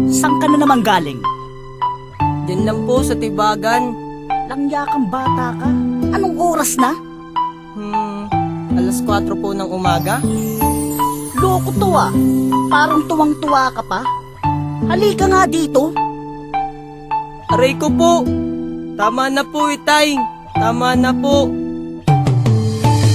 Saan ka na naman galing? Diyan lang po sa Tibagan. Langya kang bata ka. Anong oras na? Alas 4 po ng umaga. Loko to ah. Parang tuwang-tuwa ka pa. Halika nga dito. Aray ko po. Tama na po, Itay. Tama na po.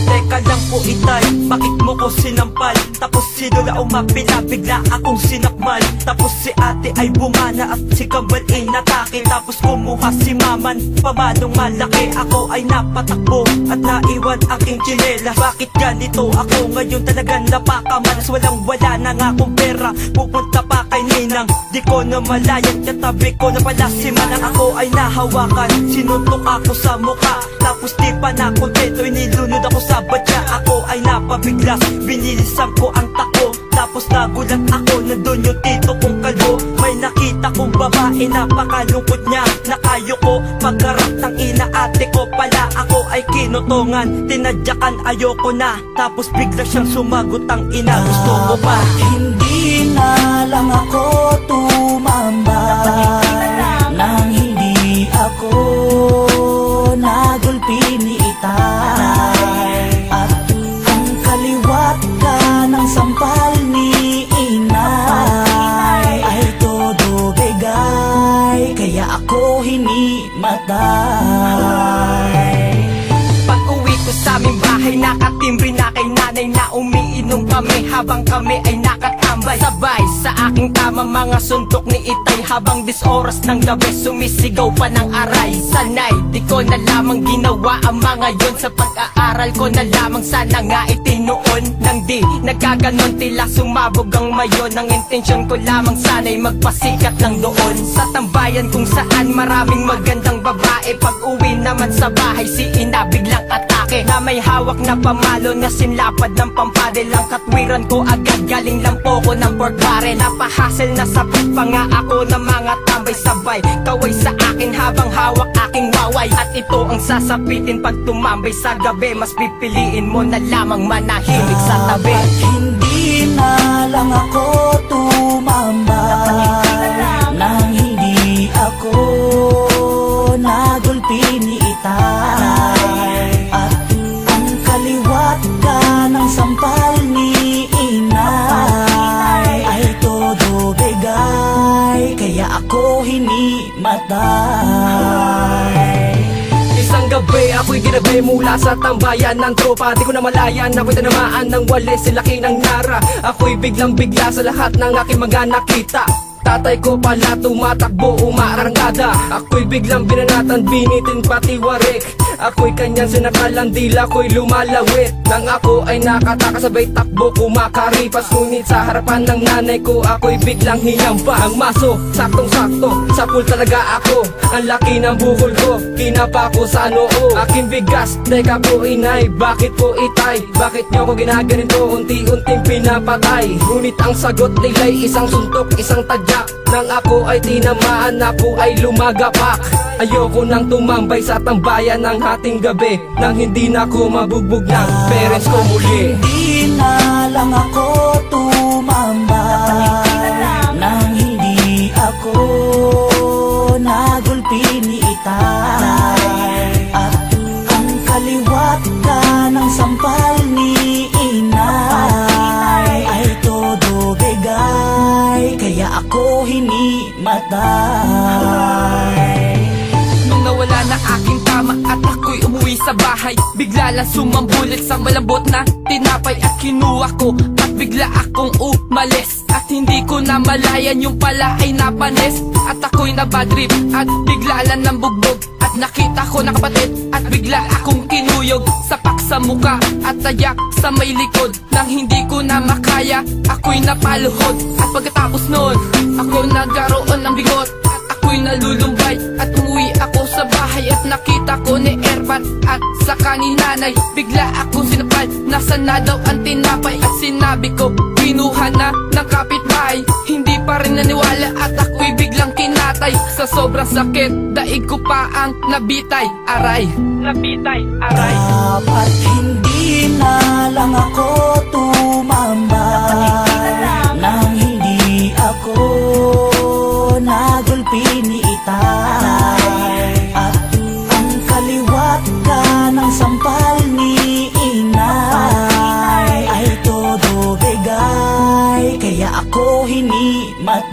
Teka lang po, Itay, bakit mo ko sinampal? Tapos si Lola umapila, bigla akong sinakmal. Tapos si ate ay bumana at si Kambal inatake. Tapos kumuha si Maman, pamanong malaki. Ako ay napatakbo at naiwan aking tsinela. Bakit ganito ako ngayon, talagang napakamalas? Walang-wala na nga akong pera, pupunta pa kay Ninang. Di ko na malayan, katabi ko na pala si Manang. Ako ay nahawakan, sinuntok ako sa mukha. Tapos di pa na kontento, inilunod ako sa batya. Ako ay napabiglas, binilisan ko ang tako. Tapos nagulat ako, nandun yung tito kong kalbo. May nakita kong babae, napakalungkot niya. Nakayoko, pagkarap ng ina ate ko pala. Ako ay kinutungan, tinadyakan ayoko na. Tapos bigla siyang sumagot ang ina, gusto ko pa. Hindi na lang ako tumambay nang hindi ako nagulpi ni Itay. At ang kaliwat ka ng sampal ni Inay ay todo bigay, kaya ako hinimatay. Pag-uwi ko sa aming bahay, nakatimbre na kay nanay na umiinom kami habang kami ay nakatambay. Sabay sa aking tama mga suntok ni Itay, habang 10 oras ng gabi sumisigaw pa ng aray. Sanay, di ko na lamang ginawa ang mga yon. Sa pag-aaral ko na lamang sana nga itinuon. Nang di nagkaganon, tila sumabog ang mayon. Ang intensyon ko lamang sana'y magpasikat lang doon sa tambayan kung saan maraming magandang babae. Pag-uwi naman sa bahay, si ina biglang atake na may hawak na pamalo na sinlapad ng pampadel. Ang katwiran ko agad, galing lang po ko ng pork barrel. Napahasel na sapit pa nga ako ng mga tambay. Sabay kaway sa akin habang hawak aking waway. At ito ang sasapitin pag tumambay sa gabi. Mas pipiliin mo na lamang manahimik sa tabi. Hindi na lang ako tumambay nang hindi ako nagulpi ni Itay. At ang kaliwat ka ng sampal ni Inay ay todo bigay, kaya ako hinimatay. Isang gabi ako'y ginabi mula sa tambayan ng tropa. Di ko na malayan, ako'y tanamaan ng wali, si laki ng nara. Ako'y biglang bigla sa lahat ng aking mga nakita. Tatay ko pala tumatakbo, umaarangada. Ako'y biglang binanatan, binitin pati warik. Ako'y kanyang sinakalang dila ko'y lumalawit. Nang ako ay nakatakasabay takbo, kumakaripas. Ngunit sa harapan ng nanay ko, ako'y biglang hinampa. Ang maso, saktong-sakto, sa pool talaga ako. Ang laki ng bukol ko, kinapa ko sa noo. Aking bigas, teka po inay, bakit po Itay? Bakit niyo ko ginaganito, unti-unting pinapatay? Ngunit ang sagot nila'y isang suntok, isang tadyak. Nang ako ay tinamaan, ako ay lumagapak. Ayoko nang tumambay sa tambayan ng hating gabi, nang hindi na ako mabugbog ng parents ko muli. Hindi na lang ako tumambay nang hindi ako nagulpi ni Itay. At ang kaliwat ka ng sampal ni Inay ay todo bigay, kaya ako hinimatay. Nung nawala na aking tama at ako'y umuwi sa bahay, bigla lang sumambulit sa malambot na tinapay at kinuha ko. At bigla akong umalis at hindi ko na malayan yung pala ay napanis. At ako'y nabadrip at bigla lang ng bugbog. At nakita ko na kapatid at bigla akong kinuyog. Sapak sa muka at tayak sa may likod. Nang hindi ko na makaya, ako'y napaluhod. At pagkatapos nun, ako nagkaroon ng bigot. Ako'y nalulumbay at umuwi ako sa bahay. At nakita ko ni Erban at saka ni nanay. Bigla akong sinapal, nasa na daw ang tinapay. At sinabi ko, kinuha na ng kapitbahay. Hindi pa rin naniwala at ako'y biglang kinatay. Sa sobrang sakit, daig ko pa ang nabitay. Aray, nabitay, aray. Dapat hindi na lang ako tumambay nang hindi ako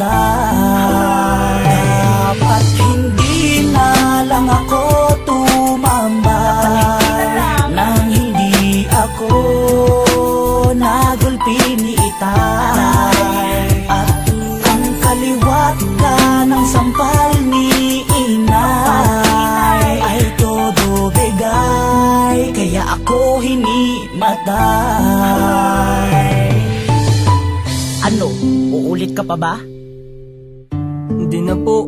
matay. Dapat hindi na lang ako tumambay nang hindi ako nagulpi ni Itay. At ang kaliwat ka ng sampal ni Inay ay todo bigay, kaya ako hinimatay. Ano, uulit ka pa ba? Hindi na po.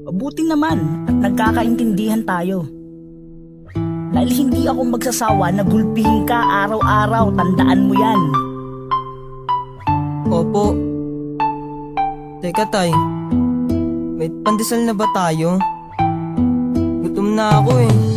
Mabuti naman at nagkakaintindihan tayo. Dahil hindi ako magsasawa na gulpihin ka araw-araw, tandaan mo yan. Opo. Teka tay, may pandesal na ba tayo? Gutom na ako eh.